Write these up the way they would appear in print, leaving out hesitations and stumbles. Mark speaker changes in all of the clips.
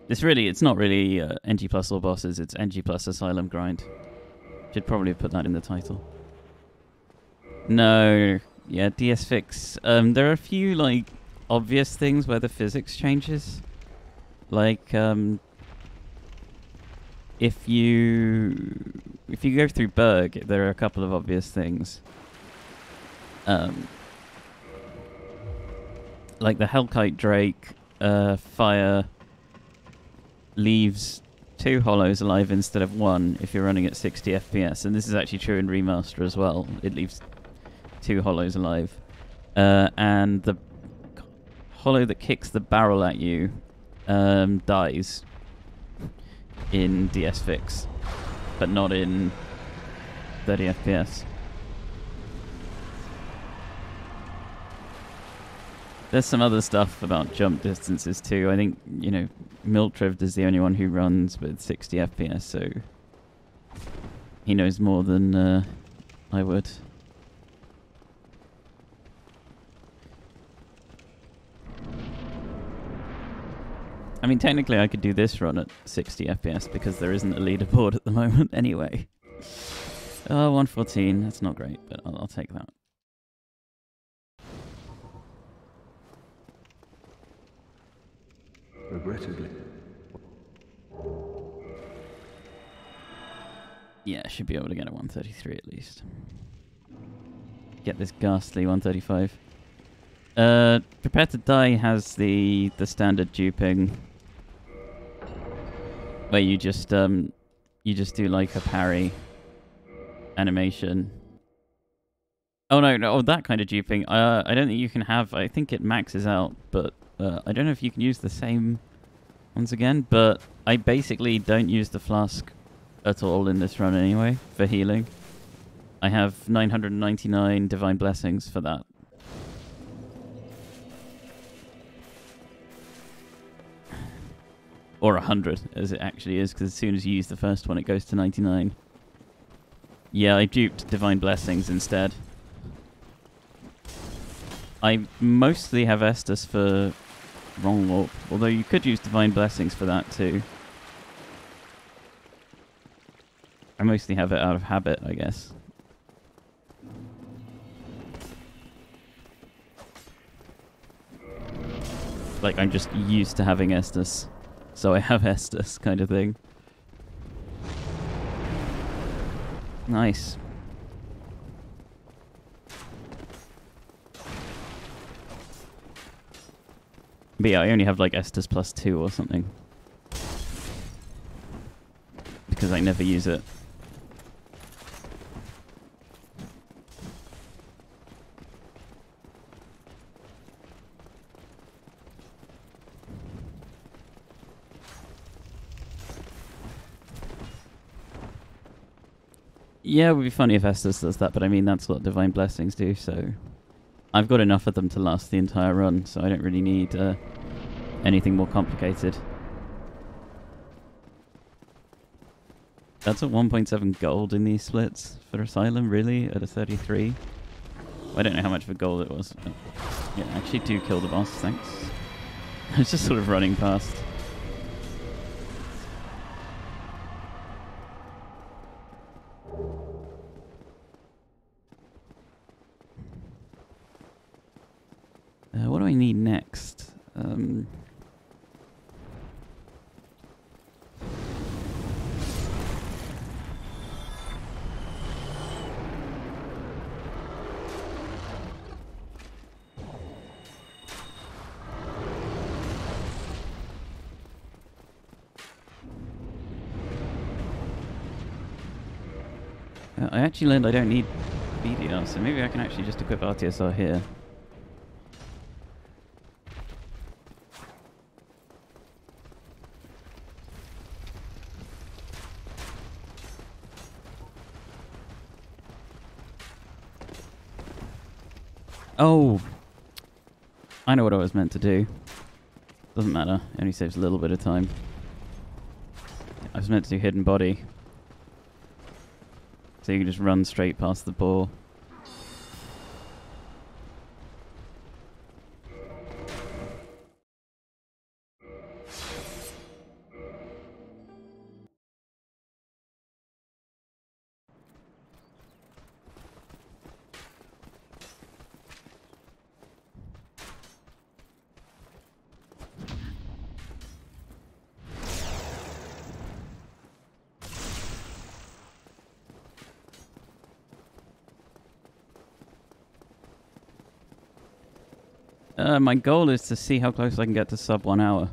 Speaker 1: It's not really NG plus all bosses, it's NG plus Asylum grind. Should probably put that in the title. No, yeah, DS Fix. There are a few, like, obvious things where the physics changes. Like, if you go through Berg, there are a couple of obvious things. Like the Hellkite Drake fire leaves 2 hollows alive instead of 1 if you're running at 60 FPS, and this is actually true in Remaster as well. It leaves 2 hollows alive. And the hollow that kicks the barrel at you dies in DS Fix, but not in 30 FPS. There's some other stuff about jump distances too. I think, you know, Miltriv is the only one who runs with 60 FPS, so he knows more than I would. I mean, technically I could do this run at 60 FPS because there isn't a leaderboard at the moment anyway. Oh, 114, that's not great, but I'll take that.
Speaker 2: Regrettably.
Speaker 1: Yeah, I should be able to get a 133 at least. Get this ghastly 135. Prepare to Die has the standard duping, where you just do like a parry animation. Oh no, that kind of duping. I don't think you can have. I think it maxes out, but I don't know if you can use the same ones again. But I basically don't use the flask at all in this run anyway for healing. I have 999 divine blessings for that. Or 100, as it actually is, because as soon as you use the first one, it goes to 99. Yeah, I duped divine blessings instead. I mostly have Estus for Wrong Warp, although you could use divine blessings for that too. I mostly have it out of habit, I guess. Like, I'm just used to having Estus, so I have Estus kind of thing. Nice. But yeah, I only have like Estus plus 2 or something, because I never use it. Yeah, it would be funny if Estus does that, but I mean, that's what Divine Blessings do, so... I've got enough of them to last the entire run, so I don't really need anything more complicated. That's at 1.7 gold in these splits for Asylum, really? At a 33? I don't know how much of a gold it was. But yeah, actually do kill the boss, thanks. I was just sort of running past. What do I need next? I actually learned I don't need BDR, so maybe I can actually just equip RTSR here. Oh! I know what I was meant to do. Doesn't matter, it only saves a little bit of time. I was meant to do Hidden Body. So you can just run straight past the boar. My goal is to see how close I can get to sub 1 hour.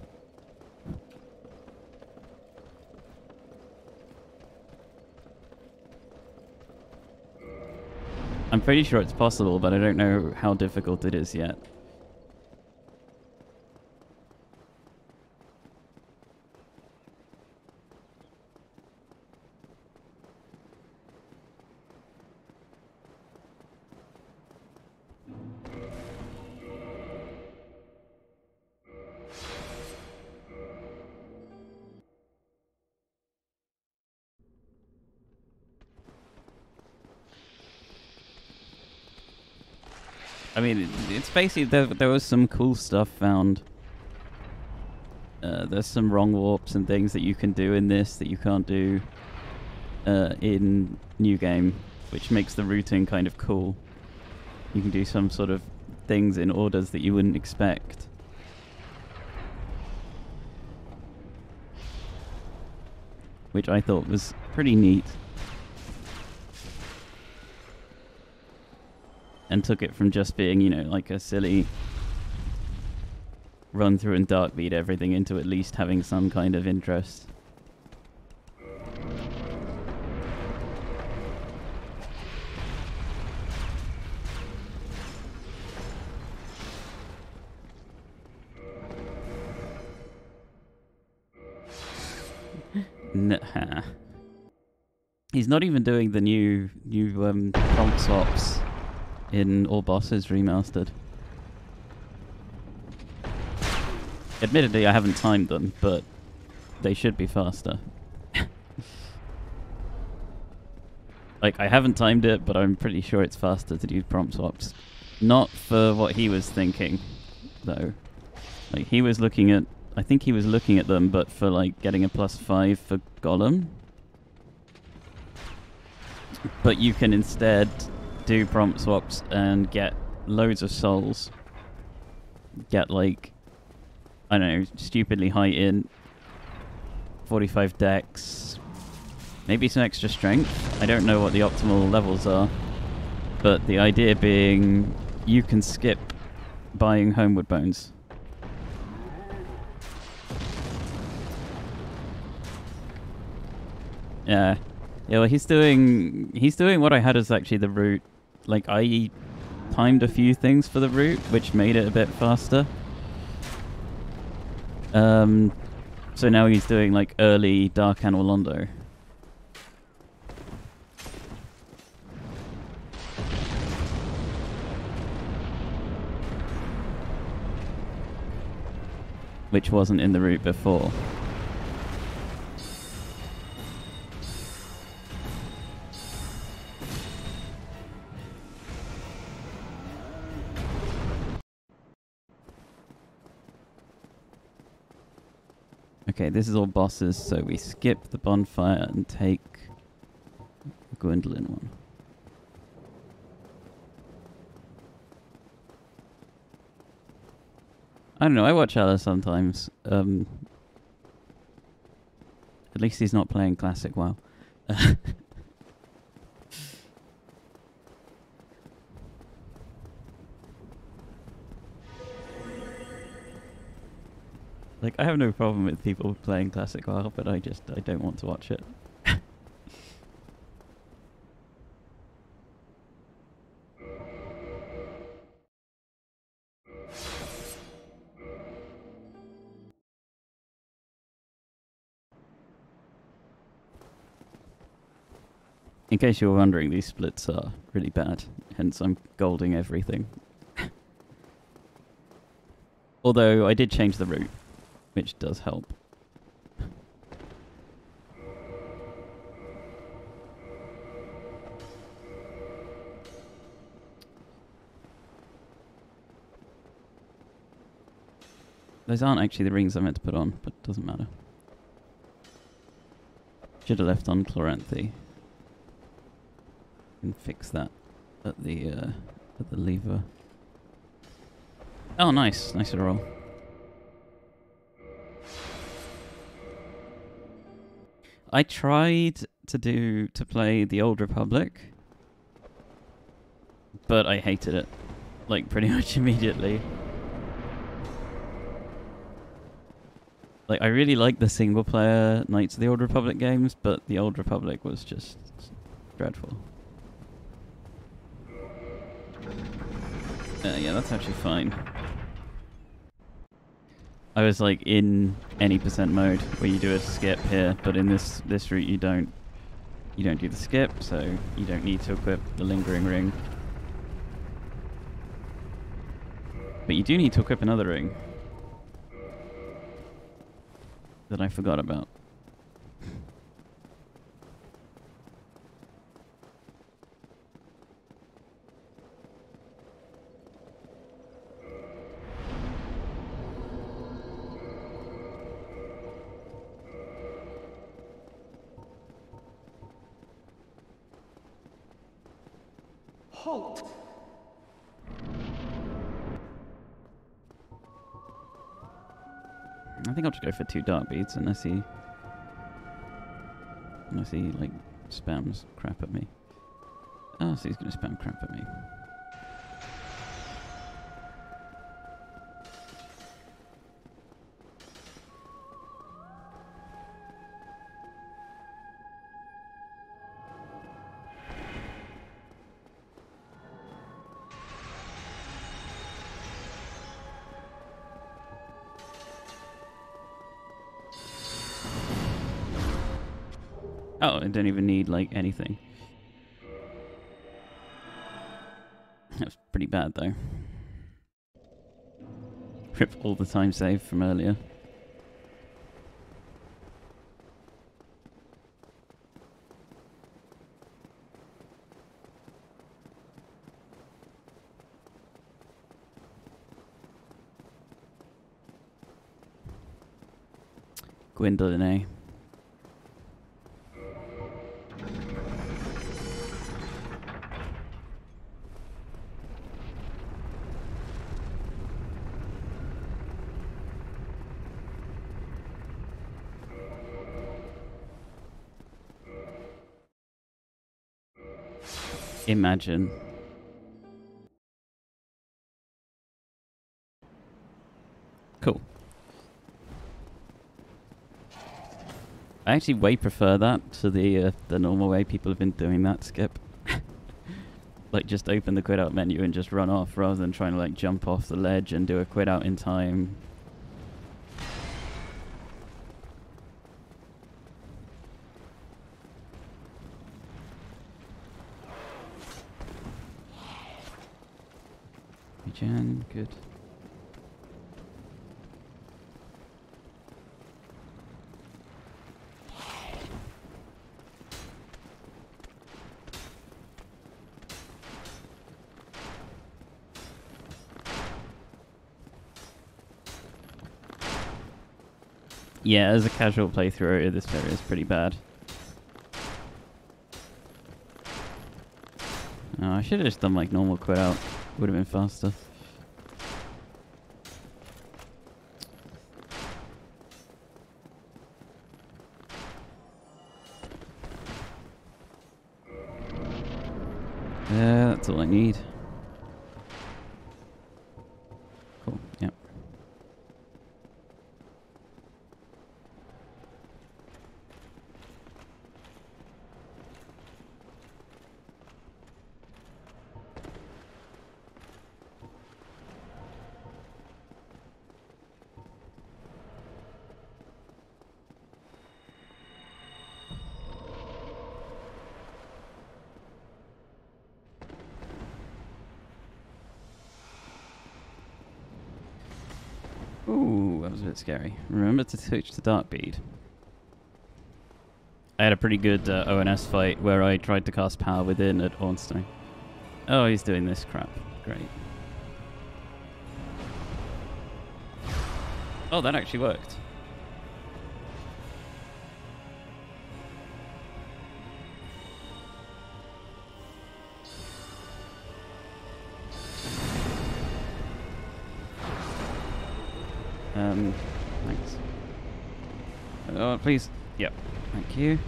Speaker 1: I'm pretty sure it's possible, but I don't know how difficult it is yet. I mean, it's basically, there was some cool stuff found. There's some wrong warps and things that you can do in this that you can't do in New Game, which makes the routing kind of cool. You can do some sort of things in orders that you wouldn't expect. Which I thought was pretty neat. And took it from just being, you know, like a silly run through and dark beat everything into at least having some kind of interest. Nah. He's not even doing the new prompt swaps in All Bosses Remastered. Admittedly, I haven't timed them, but they should be faster. Like, I haven't timed it, but I'm pretty sure it's faster to do prompt swaps. Not for what he was thinking, though. Like, he was looking at... I think he was looking at them, but for, like, getting a +5 for Golem. But you can instead do prompt swaps and get loads of souls. Get, like, I don't know, stupidly high int, 45 dex, maybe some extra strength. I don't know what the optimal levels are, but the idea being you can skip buying Homeward Bones. Yeah. Yeah, well, he's doing what I had as actually the route. Like, I timed a few things for the route, which made it a bit faster. So now he's doing, like, early Dark Anor Londo. Which wasn't in the route before. Okay, this is all bosses, so we skip the bonfire and take the Gwendolyn one. I don't know, I watch Ella sometimes. At least he's not playing Classic WoW. Like, I have no problem with people playing Classic WoW, but I don't want to watch it. In case you were wondering, these splits are really bad, hence I'm golding everything. Although I did change the route, which does help. Those aren't actually the rings I meant to put on, but it doesn't matter. Should have left on Chloranthe. And fix that at the lever. Oh, nice, nice roll. I tried to play the Old Republic, but I hated it, like, pretty much immediately. Like, I really like the single-player Knights of the Old Republic games, but the Old Republic was just dreadful. Yeah, that's actually fine. I was like in any percent mode where you do a skip here, but in this route you don't do the skip, so you don't need to equip the lingering ring. But you do need to equip another ring that I forgot about.
Speaker 2: Halt!
Speaker 1: I think I'll just go for 2 dark beads unless he like spams crap at me. Oh, so he's gonna spam crap at me. Oh, I don't even need, like, anything. That's pretty bad, though. Rip all the time save from earlier. Gwendolyn, eh? Imagine. Cool. I actually way prefer that to the normal way people have been doing that skip. Like, just open the quit out menu and just run off rather than trying to, like, jump off the ledge and do a quit out in time. Regen, good. Yeah, as a casual playthrough, this area is pretty bad. Oh, I should have just done like normal quit out. Would have been faster. Yeah, that's all I need. Cool, yep. Ooh, that was a bit scary. Remember to switch to dark bead. I had a pretty good ONS fight where I tried to cast power within at Ornstein. Oh, he's doing this crap. Great. Oh, that actually worked. Thanks. Oh, please. Yep. Thank you.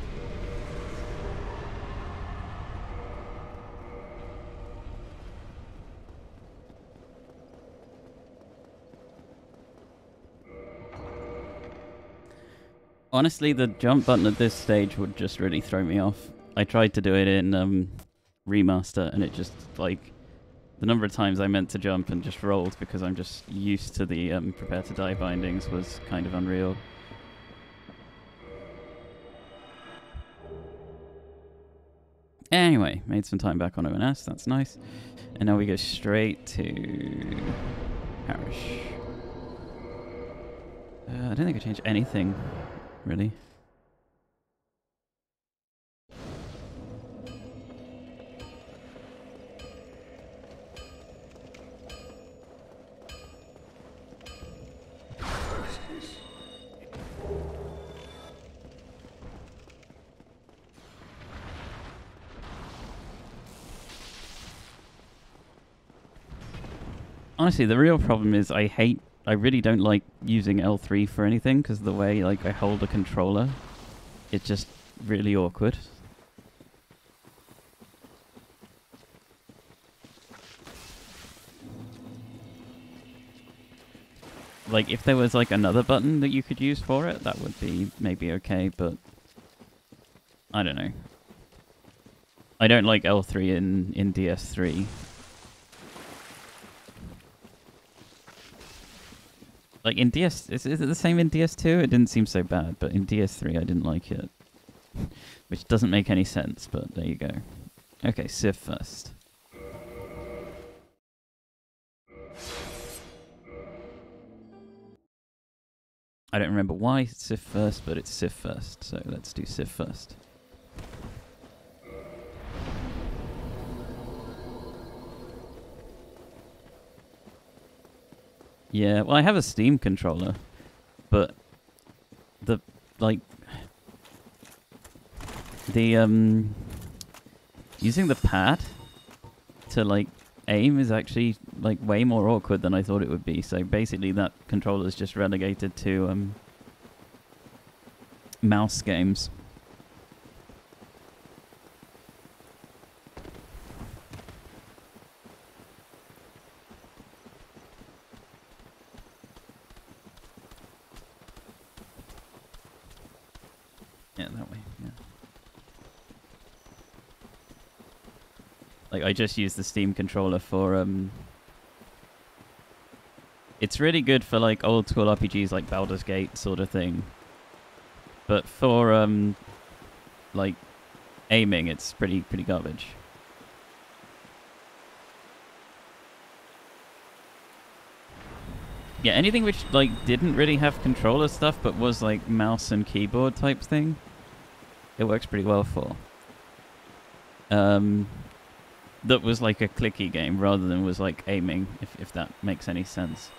Speaker 1: Honestly, the jump button at this stage would just really throw me off. I tried to do it in remaster, and it just like the number of times I meant to jump and just rolled because I'm just used to the prepare to die bindings was kind of unreal. Anyway, made some time back on ONS. That's nice. And now we go straight to Parish. I don't think I changed anything, really. Honestly, the real problem is I really don't like using L3 for anything because the way like I hold a controller, it's just really awkward. Like if there was like another button that you could use for it, that would be maybe okay, but I don't know. I don't like L3 in DS3. Like in DS, is it the same in DS2? It didn't seem so bad, but in DS3 I didn't like it. Which doesn't make any sense, but there you go. Okay, Civ first. I don't remember why it's Civ first, but it's Civ first, so let's do Civ first. Yeah, well I have a Steam controller, but the using the pad to like aim is actually like way more awkward than I thought it would be. So basically that controller is just relegated to mouse games. Yeah, that way, yeah. Like, I just use the Steam controller for, it's really good for, like, old-school RPGs like Baldur's Gate sort of thing. But for, like, aiming, it's pretty garbage. Yeah, anything which, like, didn't really have controller stuff, but was, like, mouse and keyboard type thing, it works pretty well for. That was, like, a clicky game rather than was, like, aiming, if that makes any sense.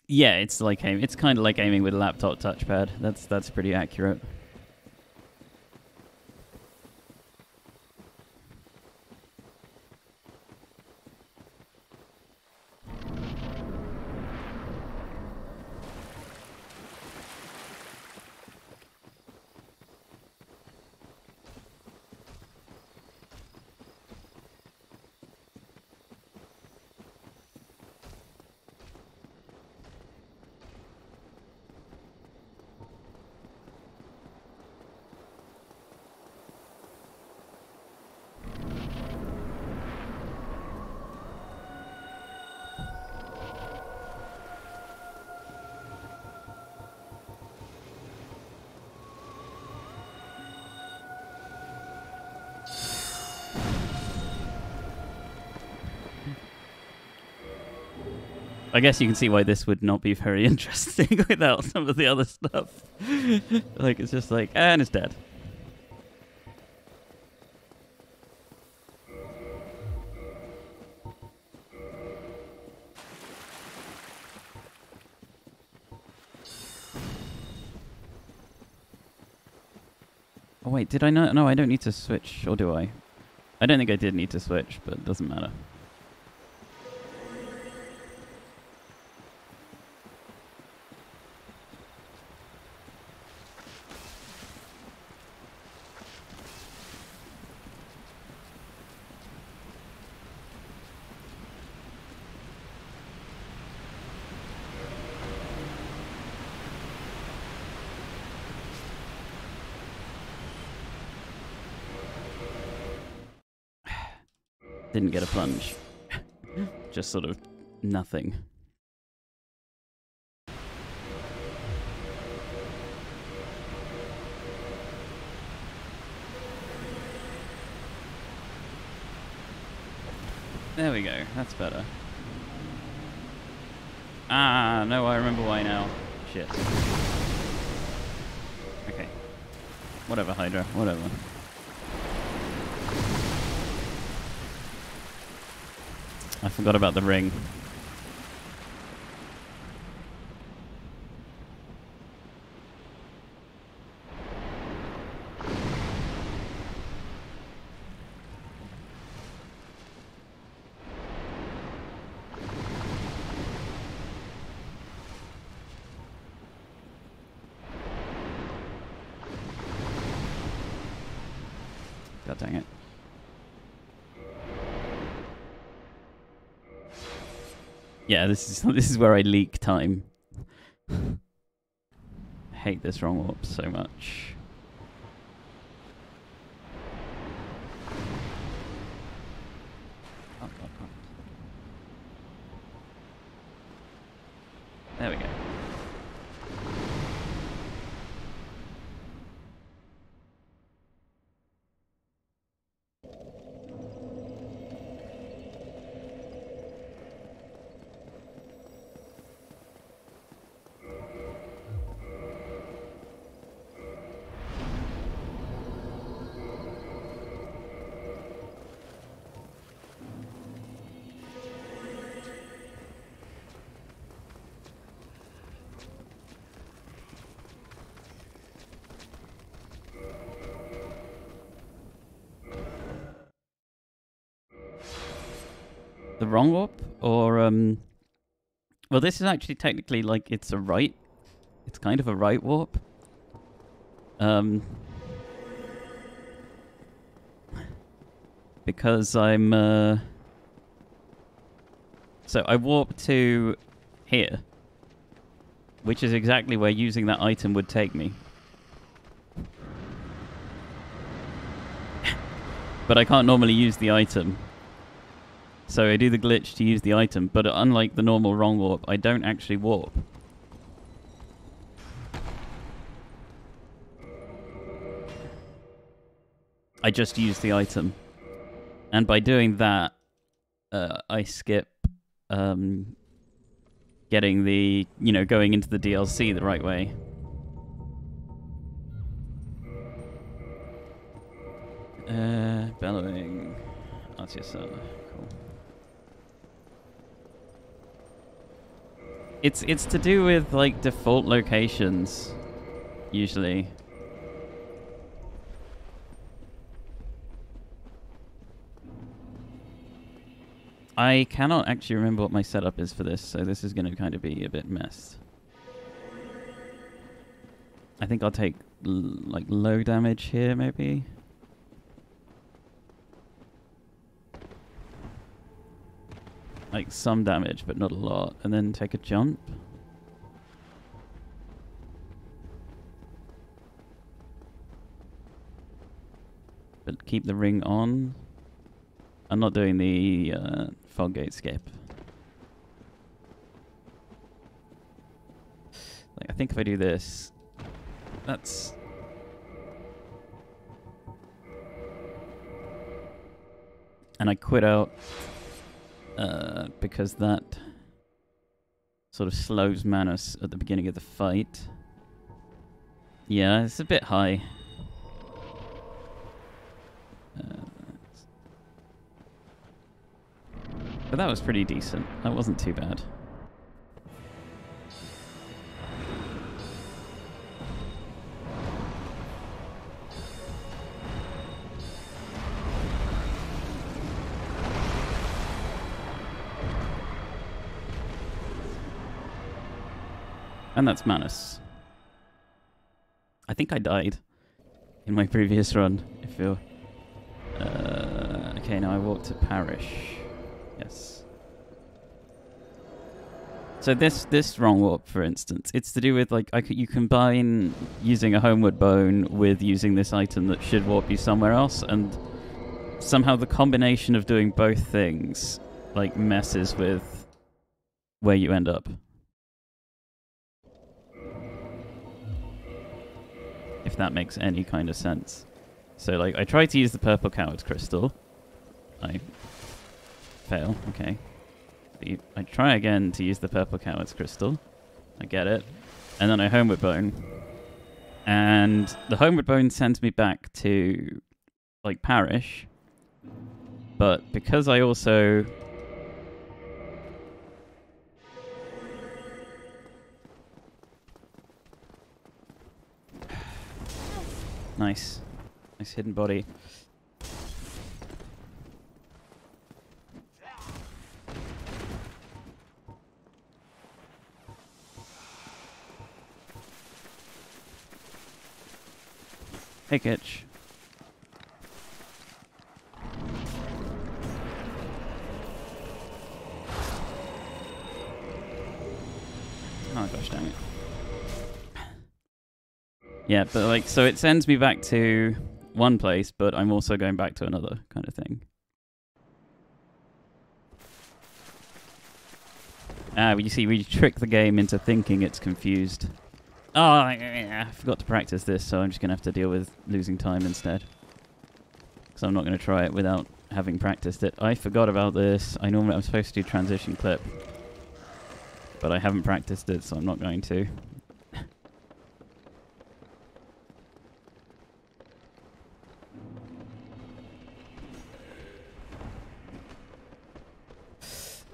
Speaker 1: Yeah, it's like aim. It's kind of like aiming with a laptop touchpad. That's pretty accurate. I guess you can see why this would not be very interesting without some of the other stuff. Like, it's just like, and it's dead. Oh wait, did I not? No, I don't need to switch, or do I? I don't think I did need to switch, but it doesn't matter. Didn't get a plunge. Just sort of nothing. There we go, that's better. Ah, no, I remember why now. Shit. Okay. Whatever, Hydra, whatever. I forgot about the ring. God dang it. Yeah, this is where I leak time. I hate this wrong warp so much. Oh, God, God. There we go. The wrong warp? Or, well, this is actually technically, like, it's a right. It's kind of a right warp. Because I'm, so I warp to here. Which is exactly where using that item would take me. But I can't normally use the item. So I do the glitch to use the item, but unlike the normal wrong warp, I don't actually warp. I just use the item. And by doing that, I skip getting the, you know, going into the DLC the right way. Bellowing. Artiasa. Cool. It's to do with, like, default locations, usually. I cannot actually remember what my setup is for this, so this is going to kind of be a bit messed. I think I'll take, like, low damage here, maybe. Like, some damage, but not a lot. And then take a jump. But keep the ring on. I'm not doing the fog gate skip. Like, I think if I do this, that's... And I quit out because that sort of slows Manus at the beginning of the fight. Yeah, it's a bit high. But that was pretty decent. That wasn't too bad. And that's Manus. I think I died in my previous run. If you're... okay, now I walk to Parish. Yes. So this wrong warp, for instance, it's to do with, like, you combine using a homeward bone with using this item that should warp you somewhere else, and somehow the combination of doing both things like messes with where you end up. If that makes any kind of sense. So like I try to use the purple coward's crystal. I fail, okay. I try again to use the purple coward's crystal. I get it. And then I homeward bone. And the homeward bone sends me back to like Parish. But because I also nice. Nice hidden body. Hey, Kitch. Oh gosh, dang it. Yeah, but like, so it sends me back to one place, but I'm also going back to another kind of thing. You see, we trick the game into thinking it's confused. Oh, I forgot to practice this, so I'm just going to have to deal with losing time instead. Because I'm not going to try it without having practiced it. I forgot about this. I'm supposed to do transition clip. But I haven't practiced it, so I'm not going to.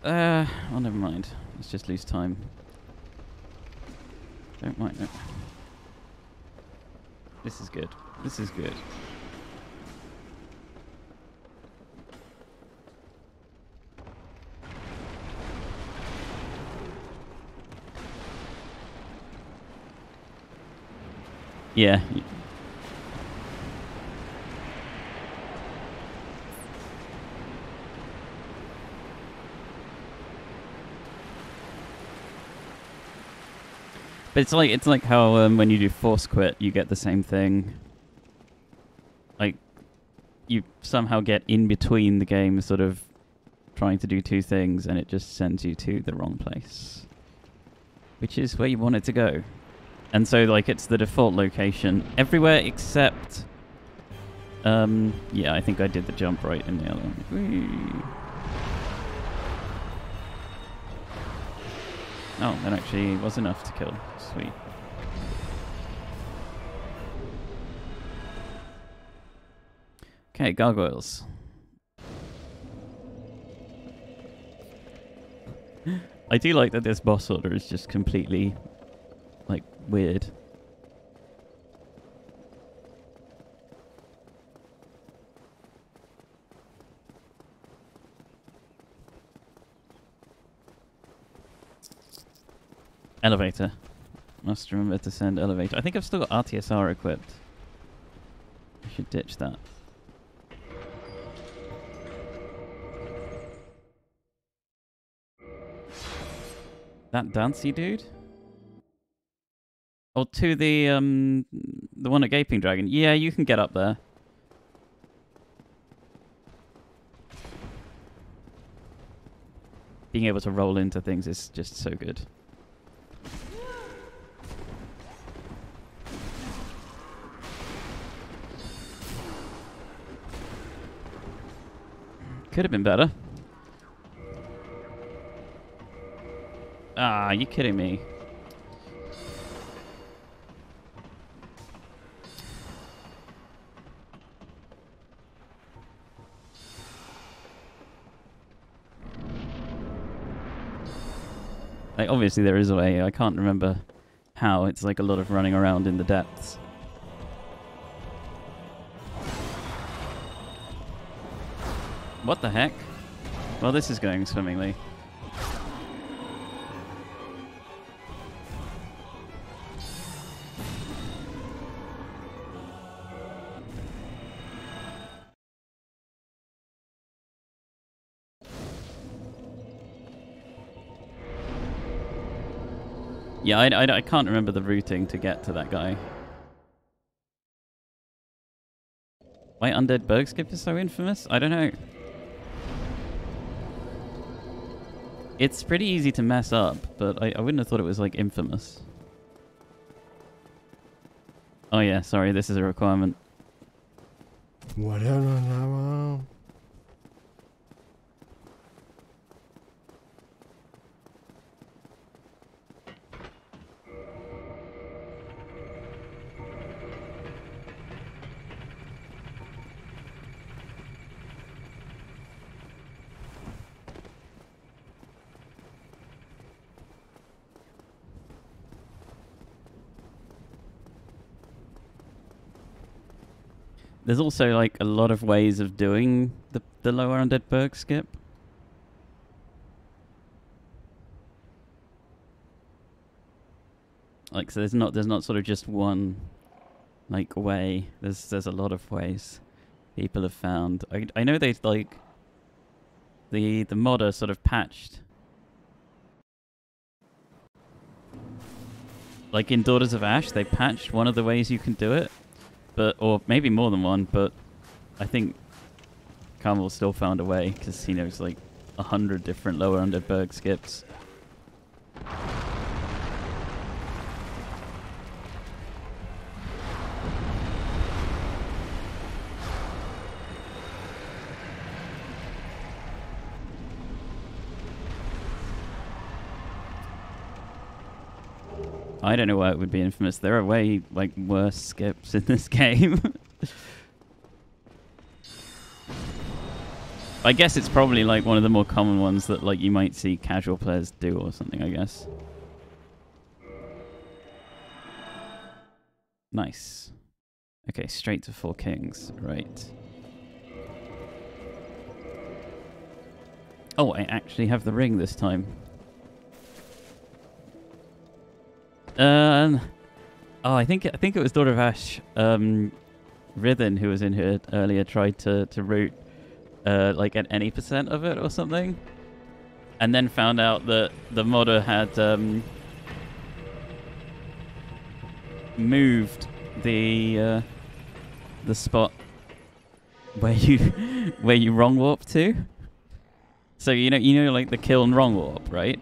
Speaker 1: Well, never mind. Let's just lose time. Don't mind it. This is good. This is good. Yeah. But it's like how when you do force quit, you get the same thing. Like, you somehow get in between the game, sort of trying to do two things, and it just sends you to the wrong place, which is where you want it to go. And so, like, it's the default location everywhere except. Yeah, I think I did the jump right in the other one. Whee. Oh, that actually was enough to kill. Sweet. Okay, gargoyles. I do like that this boss order is just completely, like, weird. Elevator. Must remember to send elevator. I think I've still got RTSR equipped. I should ditch that. That dancey dude? Or to the one at Gaping Dragon. Yeah, you can get up there. Being able to roll into things is just so good. Could have been better. Ah, you kidding me? Like, obviously there is a way. I can't remember how. It's like a lot of running around in the depths. What the heck? Well, this is going swimmingly. Yeah, I can't remember the routing to get to that guy. Why Undead Berg Skip is so infamous? I don't know. It's pretty easy to mess up, but I wouldn't have thought it was like infamous. Oh yeah, sorry, this is a requirement.
Speaker 3: Whatever.
Speaker 1: There's also like a lot of ways of doing the lower Undead Berg skip. Like, so there's not sort of just one like way. There's a lot of ways people have found. I know they like the modder sort of patched. Like in Daughters of Ash, they patched one of the ways you can do it. But, or maybe more than one, but I think Carmel still found a way because he knows like 100 different lower Undead Berg skips. I don't know why it would be infamous. There are way like worse skips in this game. I guess it's probably like one of the more common ones that like you might see casual players do or something, I guess. Nice. Okay, straight to Four Kings. Right. Oh, I actually have the ring this time. Oh, I think it was Daughter of Ash. Rithen, who was in here earlier, tried to root like at any % of it or something, and then found out that the modder had moved the spot where you wrong warp to. So you know like the kill and wrong warp, right?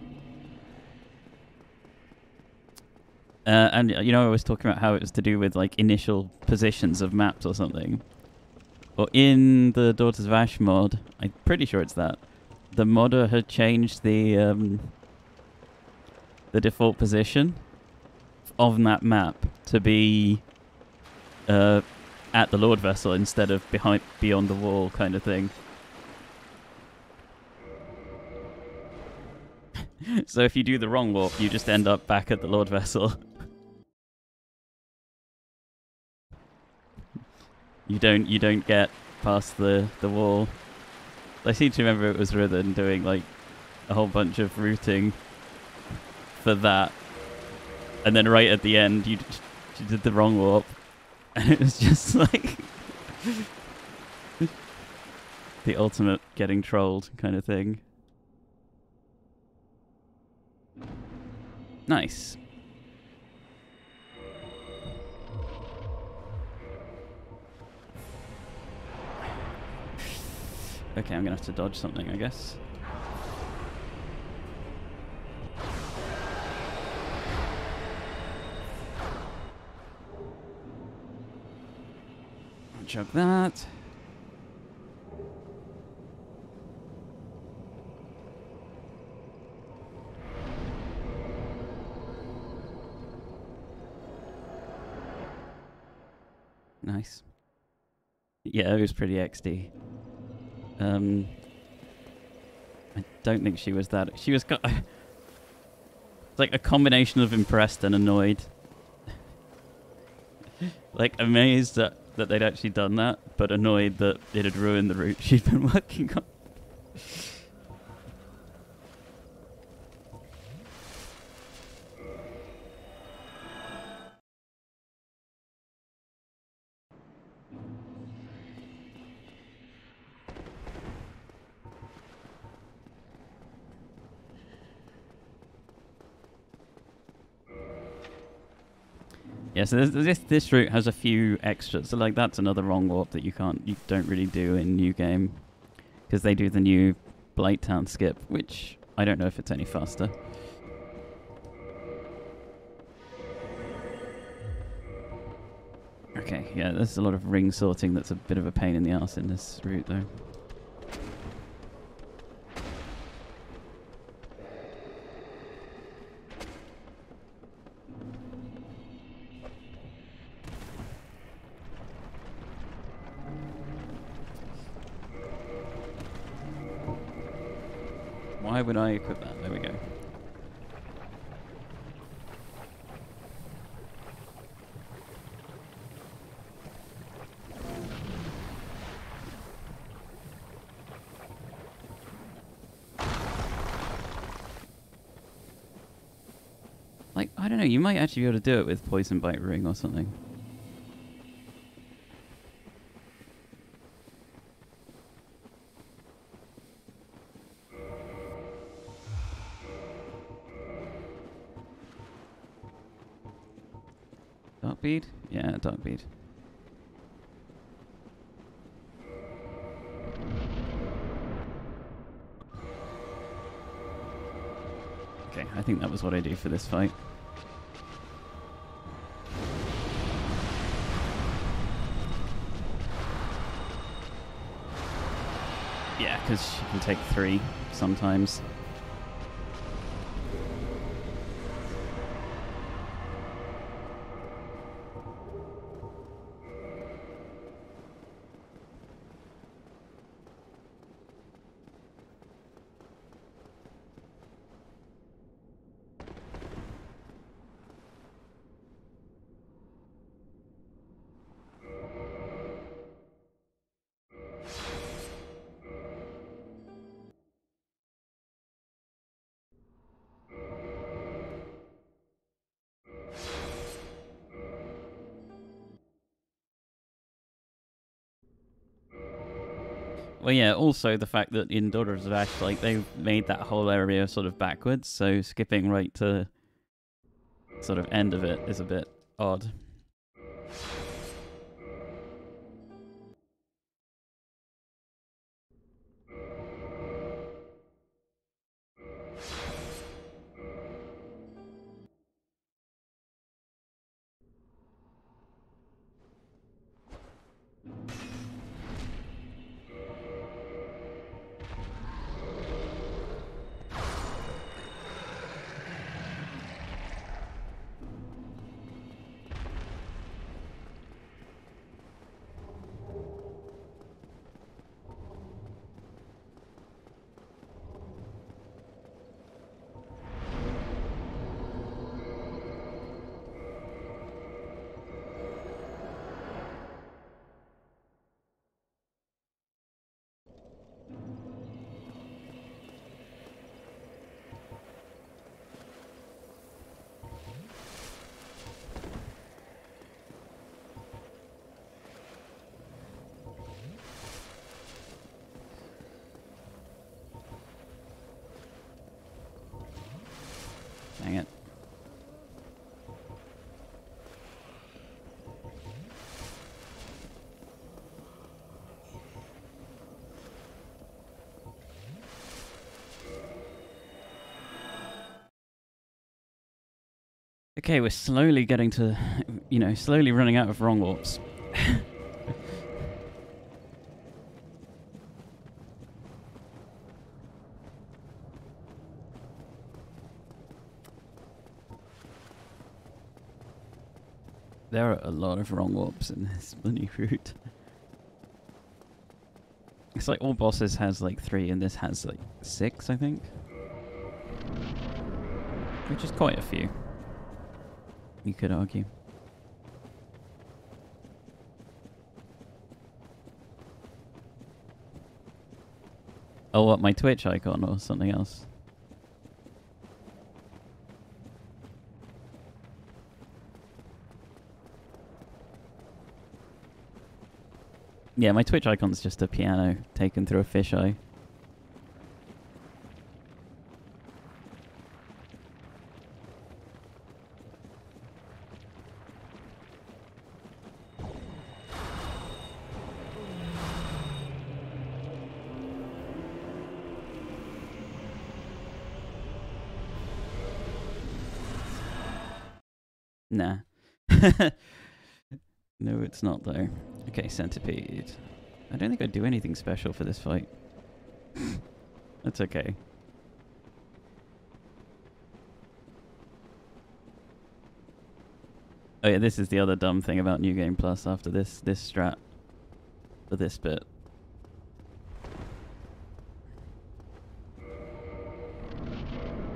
Speaker 1: And I was talking about how it was to do with like initial positions of maps or something. Well, in the Daughters of Ash mod, I'm pretty sure it's that, the modder had changed the default position of that map to be at the Lord Vessel instead of beyond the wall kind of thing. So if you do the wrong warp, you just end up back at the Lord Vessel. You don't get past the wall. I seem to remember it was Rithen doing like a whole bunch of routing for that, and then right at the end you did the wrong warp, and it was just like the ultimate getting trolled kind of thing. Nice. Okay, I'm gonna have to dodge something, I guess. I'll chug that. Nice. Yeah, it was pretty XD. I don't think she was that. She was it's like a combination of impressed and annoyed. Like amazed that they'd actually done that, but annoyed that it had ruined the route she'd been working on. Yeah, so this route has a few extras. So like that's another wrong warp that you don't really do in new game, because they do the new Blight Town skip, which I don't know if it's any faster. Okay, yeah, there's a lot of ring sorting that's a bit of a pain in the ass in this route though. Why would I equip that? There we go. Like, I don't know, you might actually be able to do it with Poison Bite Ring or something. Dark Bead? Yeah, Dark Bead. Okay, I think that was what I do for this fight. Yeah, because she can take 3 sometimes. Well, yeah, also the fact that in Daughters of Ash, like, they've made that whole area sort of backwards, so skipping right to sort of end of it is a bit odd. Dang it. Okay, we're slowly getting to, slowly running out of wrong warps. There are a lot of wrong warps in this bloody route. It's like all bosses has like 3 and this has like 6, I think. Which is quite a few, you could argue. Oh, what, my Twitch icon or something else? Yeah, my Twitch icon's just a piano taken through a fisheye. Nah. No, it's not though. Okay, centipede. I don't think I'd do anything special for this fight. That's okay. Oh yeah, this is the other dumb thing about New Game Plus after this strat for this bit.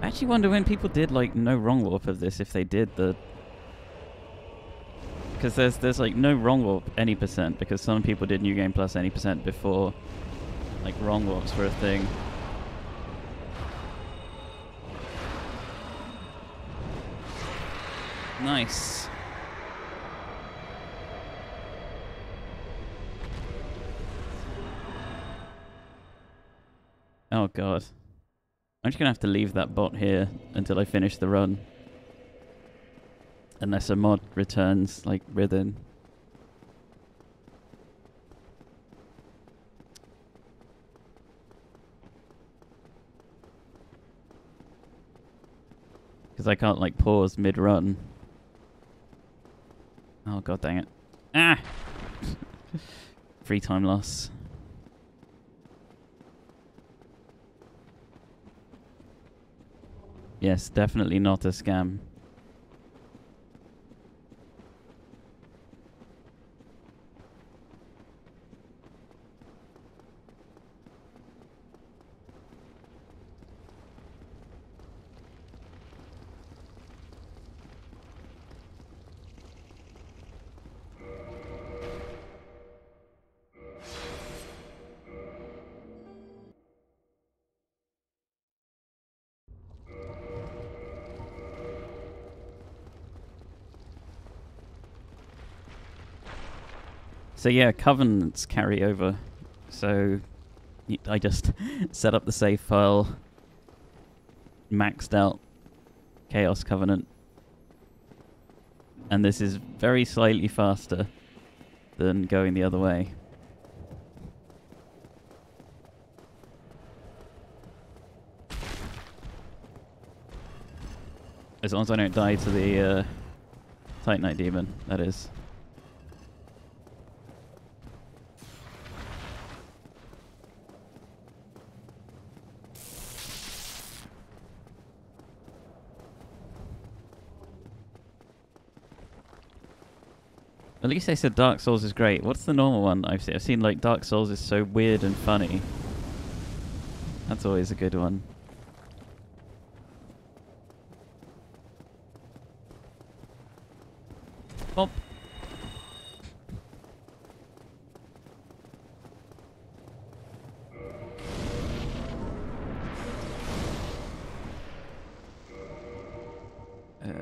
Speaker 1: I actually wonder when people did like no wrong warp of this, if they did the... Because there's like no wrong warp any percent, because some people did New Game Plus any percent before like wrong warps were a thing. Nice. Oh god. I'm just gonna have to leave that bot here until I finish the run. Unless a mod returns, like, within. Because I can't, like, pause mid-run. Oh god dang it. Ah! Free time loss. Yes, definitely not a scam. So yeah, covenants carry over. So I just set up the save file, maxed out Chaos Covenant, and this is very slightly faster than going the other way. As long as I don't die to the Titanite Demon, that is. At least they said Dark Souls is great. What's the normal one I've seen? I've seen like Dark Souls is so weird and funny. That's always a good one. Pop. Yeah.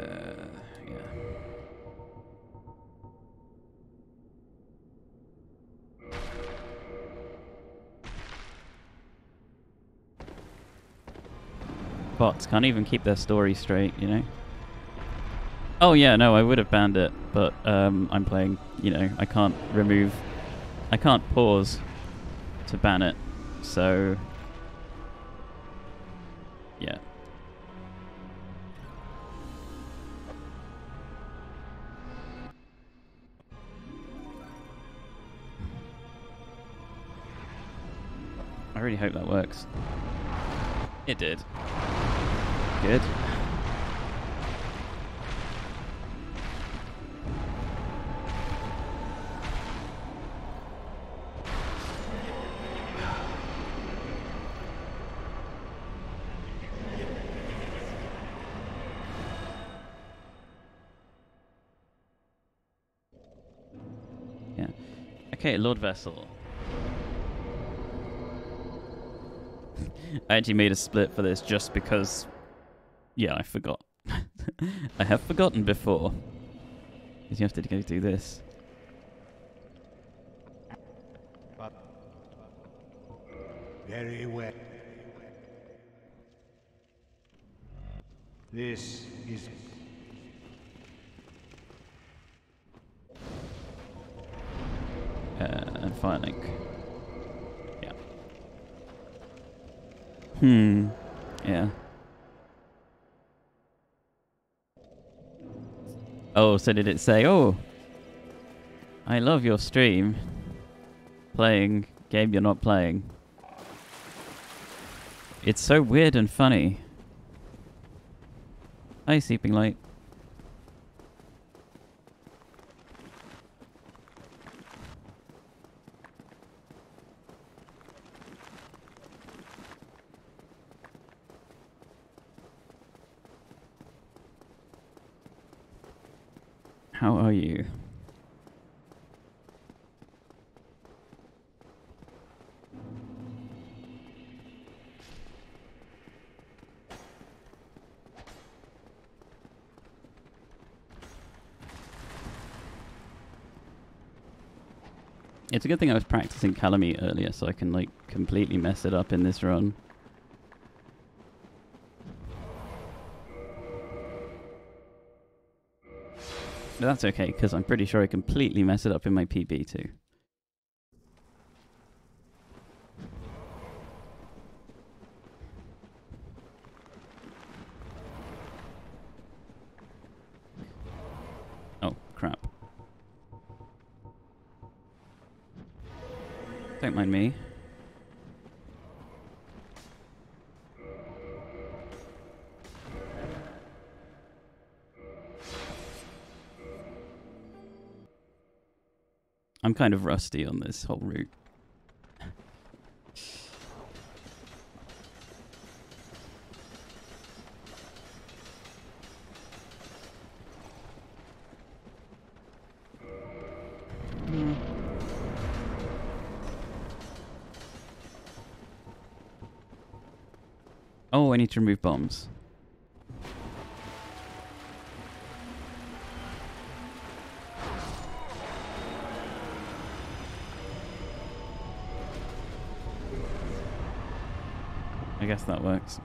Speaker 1: Bots can't even keep their story straight, you know? Oh yeah, no, I would have banned it, but I'm playing, you know, I can't pause to ban it, so yeah. I really hope that works. It did. Good. Yeah. Okay, Lord Vessel. I actually made a split for this just because, yeah, I forgot. I have forgotten before. Because you have to go do this.
Speaker 3: Very well. This is...
Speaker 1: And Fire Link. Yeah. Yeah. Oh, so did it say, oh, I love your stream. Playing game you're not playing. It's so weird and funny. Hi, Sleeping Light. How are you? It's a good thing I was practicing Kalameet earlier, so I can like completely mess it up in this run. But that's okay, because I'm pretty sure I completely mess it up in my PB too. Oh, crap. Don't mind me. I'm kind of rusty on this whole route. Oh, I need to remove bombs. I guess that works.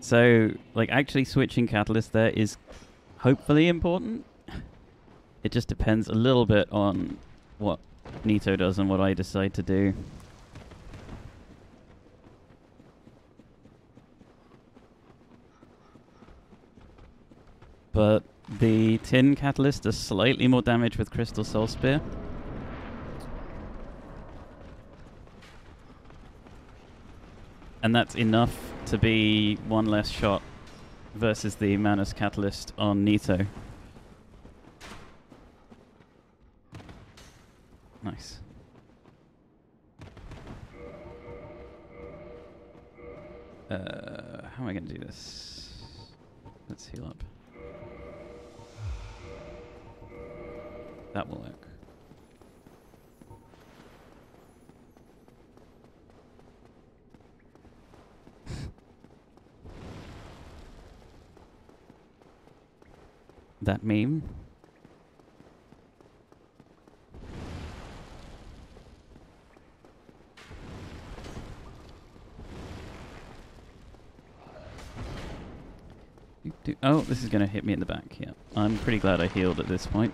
Speaker 1: So, like, actually switching catalyst there is hopefully important. It just depends a little bit on what Nito does and what I decide to do. But the tin catalyst does slightly more damage with Crystal Soul Spear. And that's enough to be one less shot versus the Manus catalyst on Nito. Nice. How am I going to do this? Let's heal up. That will work. That meme. Oh, this is going to hit me in the back. Yeah, I'm pretty glad I healed at this point.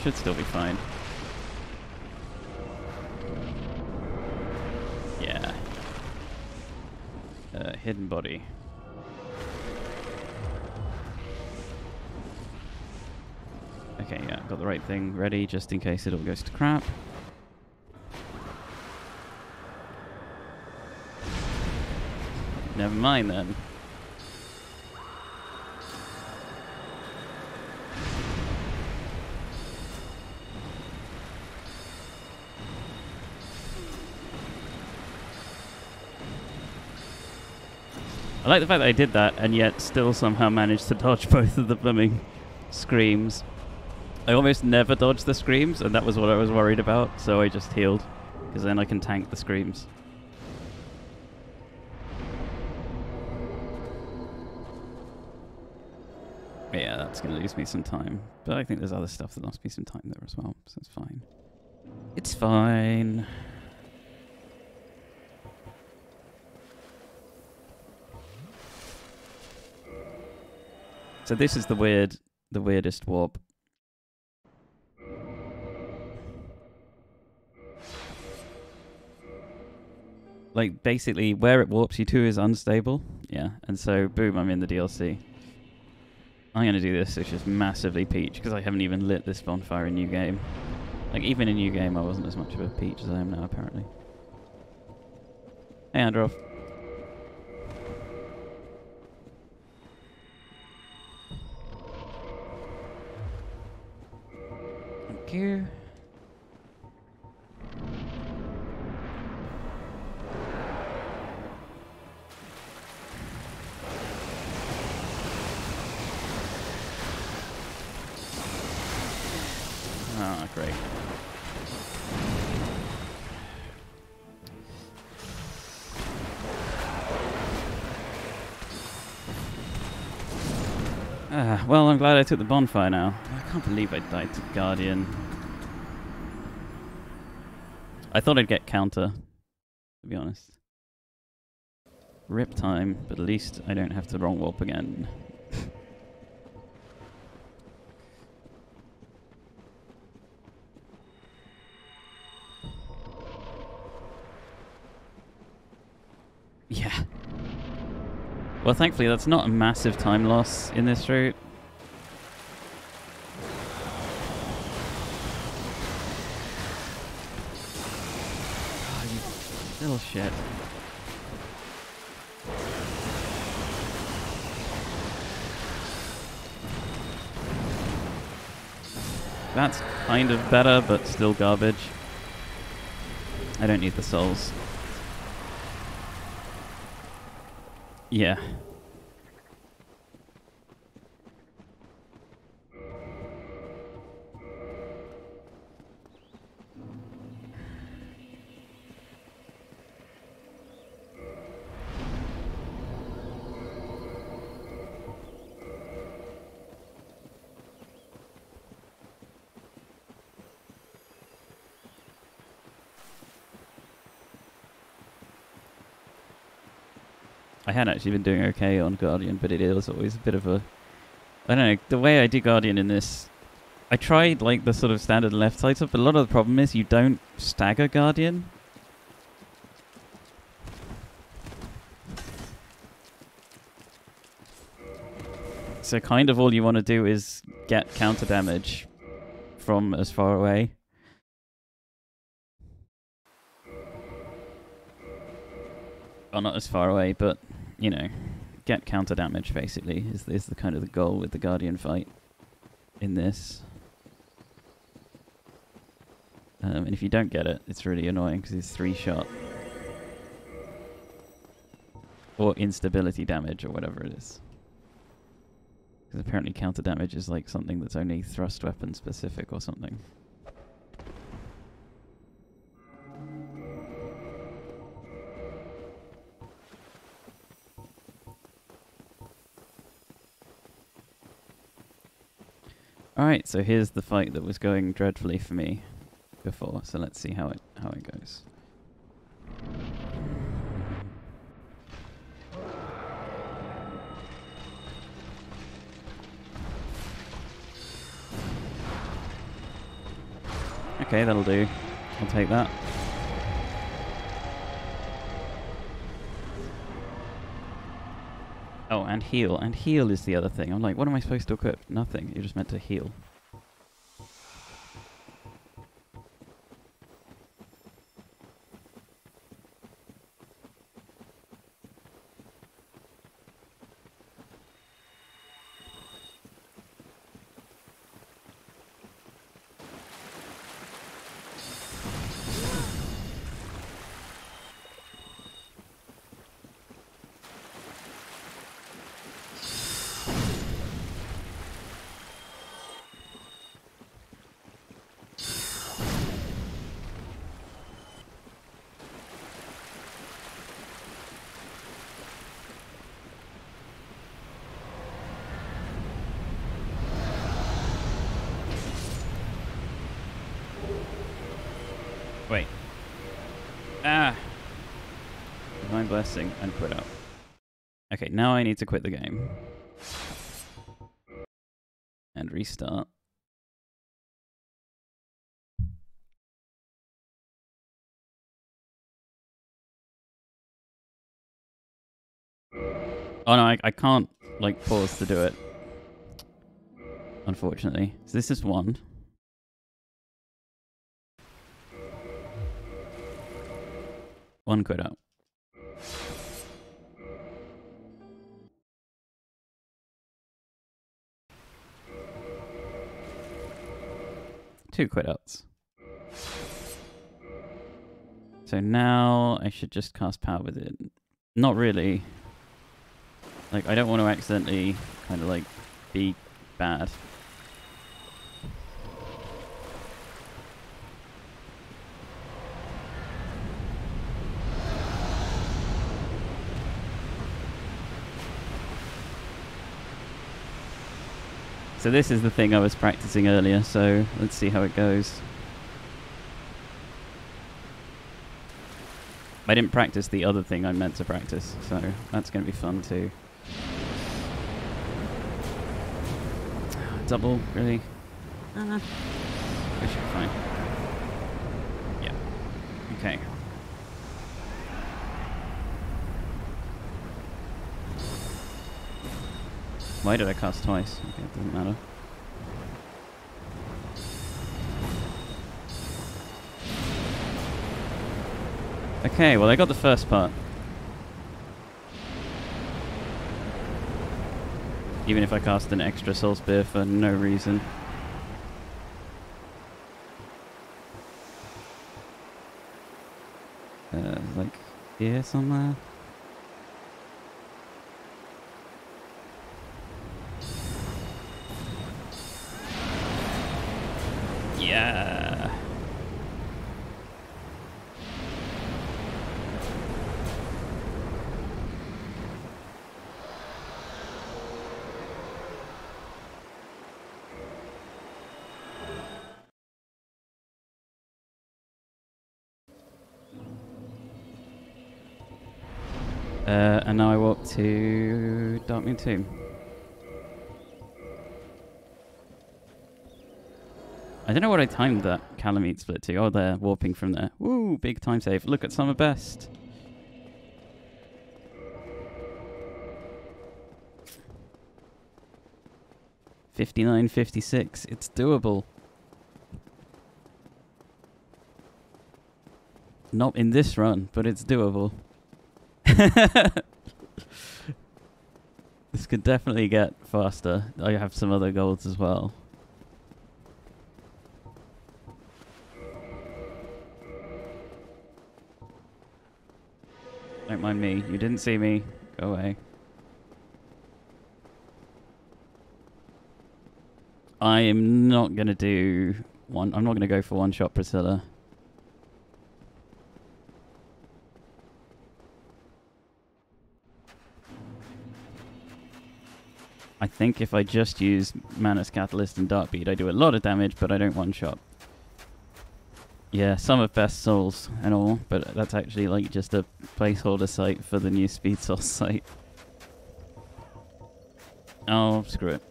Speaker 1: Should still be fine. Yeah. Hidden body. Okay, yeah, got the right thing ready just in case it all goes to crap. Never mind then. I like the fact that I did that and yet still somehow managed to dodge both of the blooming screams. I almost never dodge the screams, and that was what I was worried about, so I just healed, because then I can tank the screams. Yeah, that's going to lose me some time. But I think there's other stuff that lost me some time there as well, so it's fine. It's fine. So this is the weirdest warp. Like, basically, where it warps you to is unstable. Yeah, and so, boom, I'm in the DLC. I'm going to do this, which is massively peach, because I haven't even lit this bonfire in New Game. Like, even in New Game, I wasn't as much of a peach as I am now, apparently. Hey, Androff. Thank you. Ah, great. Well, I'm glad I took the bonfire now. I can't believe I died to Guardian. I thought I'd get counter, to be honest. Rip time, but at least I don't have to wrong warp again. Yeah. Well, thankfully, that's not a massive time loss in this route. Oh, you little shit. That's kind of better, but still garbage. I don't need the souls. Yeah. I had actually been doing okay on Guardian, but it is always a bit of a... I don't know, the way I do Guardian in this... I tried like the sort of standard left side stuff, but a lot of the problem is you don't stagger Guardian. So kind of all you want to do is get counter damage from as far away. Well, not as far away, but, you know, get counter damage, basically, is the kind of the goal with the Guardian fight in this. And if you don't get it, it's really annoying, because it's 3-shot. Or instability damage, or whatever it is. Because apparently counter damage is like something that's only thrust weapon specific or something. Alright, so here's the fight that was going dreadfully for me before, so let's see how it goes. Okay, that'll do. I'll take that. Oh, and heal. And heal is the other thing. I'm like, what am I supposed to equip? Nothing. You're just meant to heal. Wait. Ah! Divine Blessing and quit out. Okay, now I need to quit the game. And restart. Oh no, I can't like pause to do it. Unfortunately. So this is 1. One quit out. Two quit outs. So now I should just cast power with it. Not really. Like, I don't want to accidentally kind of like be bad. So this is the thing I was practicing earlier, so let's see how it goes. I didn't practice the other thing I meant to practice, so that's going to be fun too. Double, really? We should be fine. Yeah. Okay. Why did I cast twice? Okay, it doesn't matter. Okay, well I got the first part. Even if I cast an extra soul spear for no reason. Like here somewhere? Yeah. And now I walk to Darkmoon Tomb. I don't know what I timed that Kalameet split to. Oh, they're warping from there. Woo, big time save. Look at summer best. $59.56. It's doable. Not in this run, but it's doable. This could definitely get faster. I have some other goals as well. Don't mind me. You didn't see me. Go away. I am not going to do one. I'm not going to go for one-shot Priscilla. I think if I just use Manus Catalyst and Darkbeat, I do a lot of damage, but I don't one-shot. Yeah, some of best souls and all, but that's actually like just a placeholder site for the new Speed Soul site. Oh, screw it.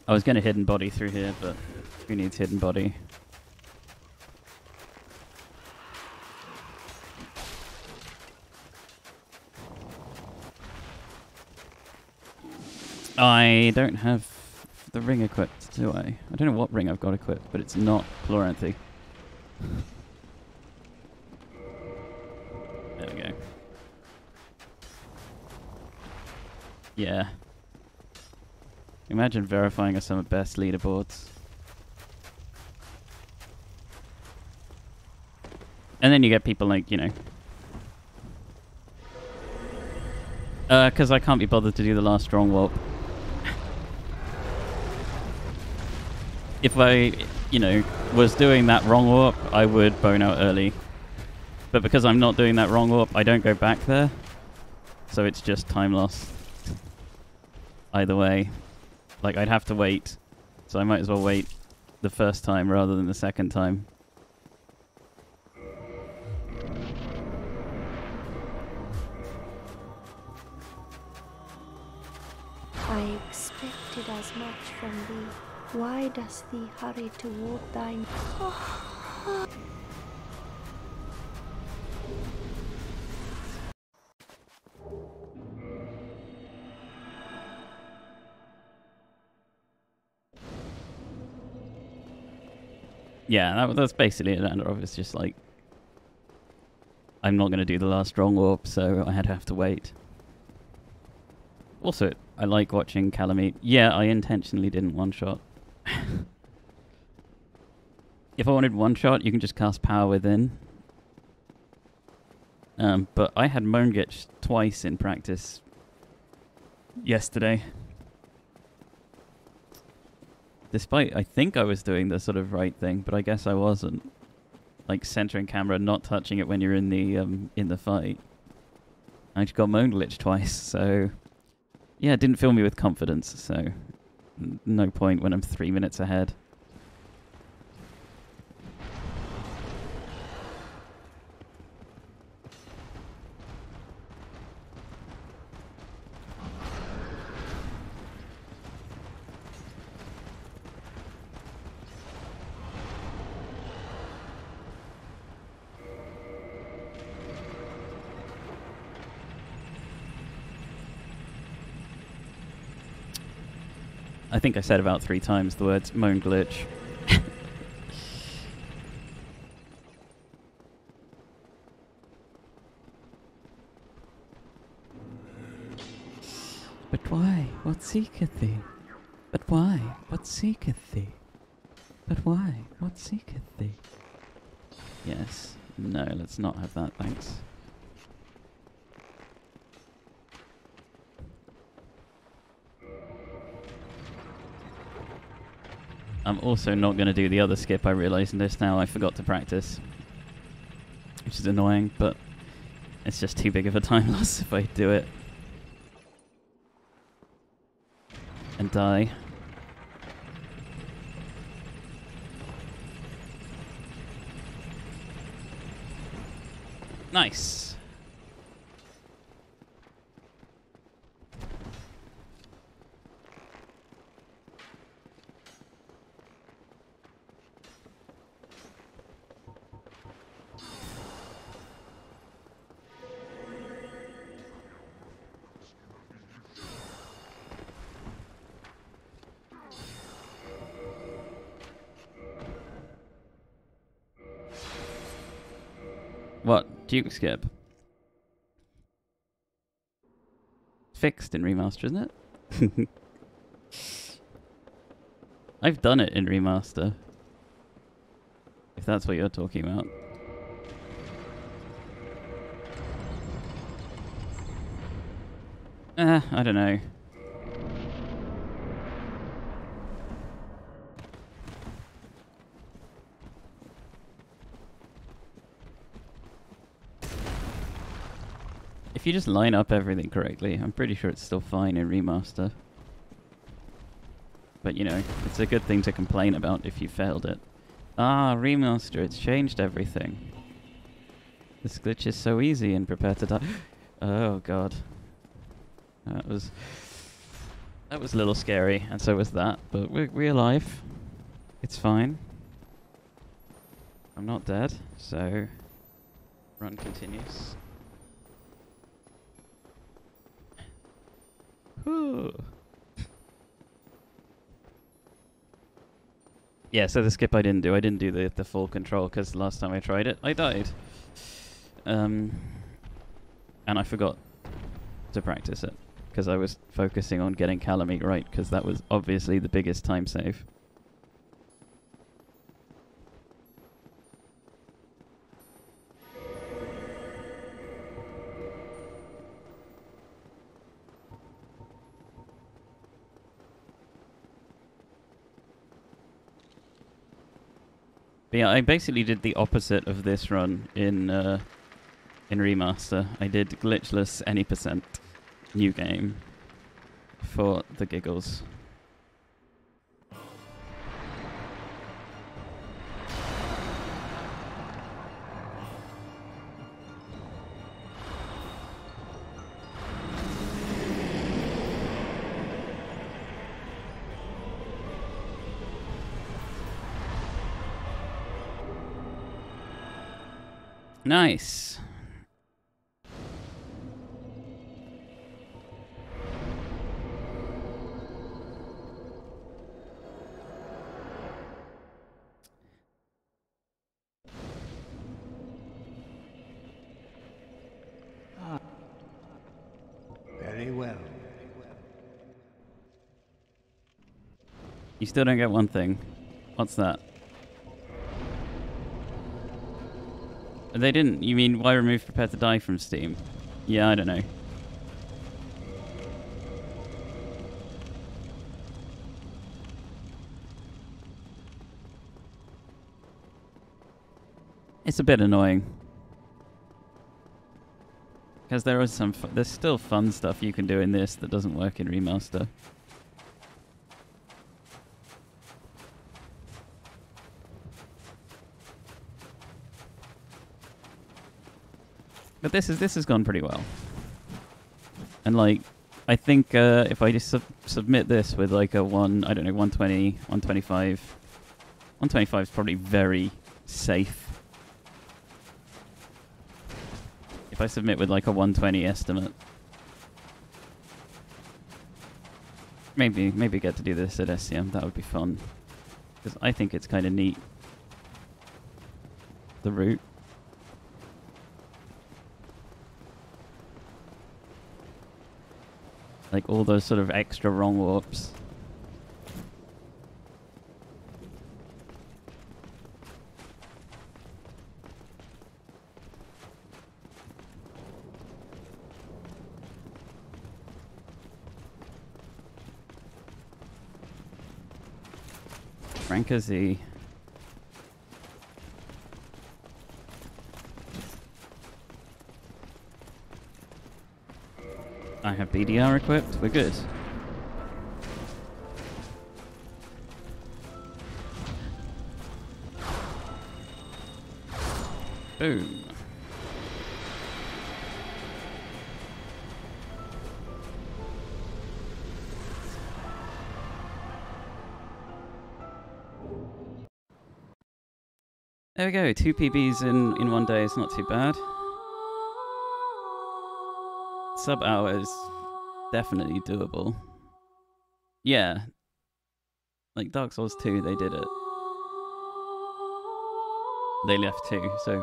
Speaker 1: I was going to hidden body through here, but who needs hidden body? I don't have the ring equipped, do I? I don't know what ring I've got equipped, but it's not Chloranthy. There we go. Yeah. Imagine verifying some of best leaderboards. And then you get people like, you know... because I can't be bothered to do the last strong warp. If I, you know, was doing that wrong warp, I would bone out early. But because I'm not doing that wrong warp, I don't go back there. So it's just time loss. Either way. Like, I'd have to wait. So I might as well wait the first time rather than the second time.
Speaker 4: I expect expected as much from thee. Why dost thee hurry toward thine?
Speaker 1: Yeah, that's basically it. Andorov is just like, I'm not going to do the last strong warp, so I had to have to wait. Also, I like watching Kalameet. Yeah, I intentionally didn't one-shot. If I wanted one-shot, you can just cast Power Within. But I had Moangitch twice in practice yesterday. Despite, I think I was doing the sort of right thing, but I guess I wasn't. Like centering camera, not touching it when you're in the fight. I just got Moangitch twice, so yeah, it didn't fill me with confidence. So no point when I'm 3 minutes ahead. I think I said about 3 times the words moan glitch. But why? What seeketh thee? But why? What seeketh thee? But why? What seeketh thee? Yes. No, let's not have that, thanks. I'm also not going to do the other skip. I realise this now. I forgot to practice, which is annoying, but it's just too big of a time loss if I do it and die. Nice. What? Duke skip? Fixed in remaster, isn't it? I've done it in remaster. If that's what you're talking about. I don't know. If you just line up everything correctly, I'm pretty sure it's still fine in remaster. But you know, it's a good thing to complain about if you failed it. Ah, remaster, it's changed everything. This glitch is so easy and prepare to die. Oh god. That was a little scary, and so was that, but we're alive. It's fine. I'm not dead, so run continues. Yeah, so the skip I didn't do the full control because last time I tried it, I died. And I forgot to practice it because I was focusing on getting Kalameet right because that was obviously the biggest time save. But yeah, I basically did the opposite of this run in remaster. I did glitchless any percent new game for the giggles. Nice.
Speaker 3: Very well.
Speaker 1: You still don't get one thing. What's that? They didn't. You mean why remove Prepare to Die from Steam? Yeah, I don't know. It's a bit annoying. Because there is there's still fun stuff you can do in this that doesn't work in Remaster. But this has gone pretty well. And like, I think if I just submit this with like a 120, 125, 125 is probably very safe. If I submit with like a 120 estimate. Maybe get to do this at SCM, that would be fun. Because I think it's kind of neat. The route. Like all those sort of extra wrong warps. Franca Z. I have BDR equipped. We're good. Boom. There we go. 2 PBs in one day is not too bad. Sub hours, definitely doable. Yeah. Like Dark Souls 2, they did it. They left too, so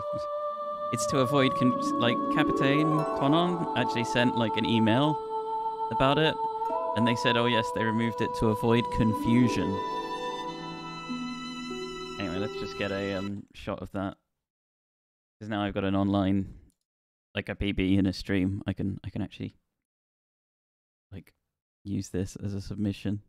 Speaker 1: it's to avoid like Capitaine Tonon actually sent like an email about it, and they said, oh yes, they removed it to avoid confusion. Anyway, let's just get a shot of that, because now I've got an online, like a PB in a stream. I can actually like use this as a submission.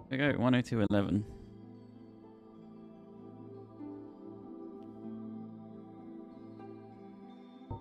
Speaker 1: There we go, 102.11.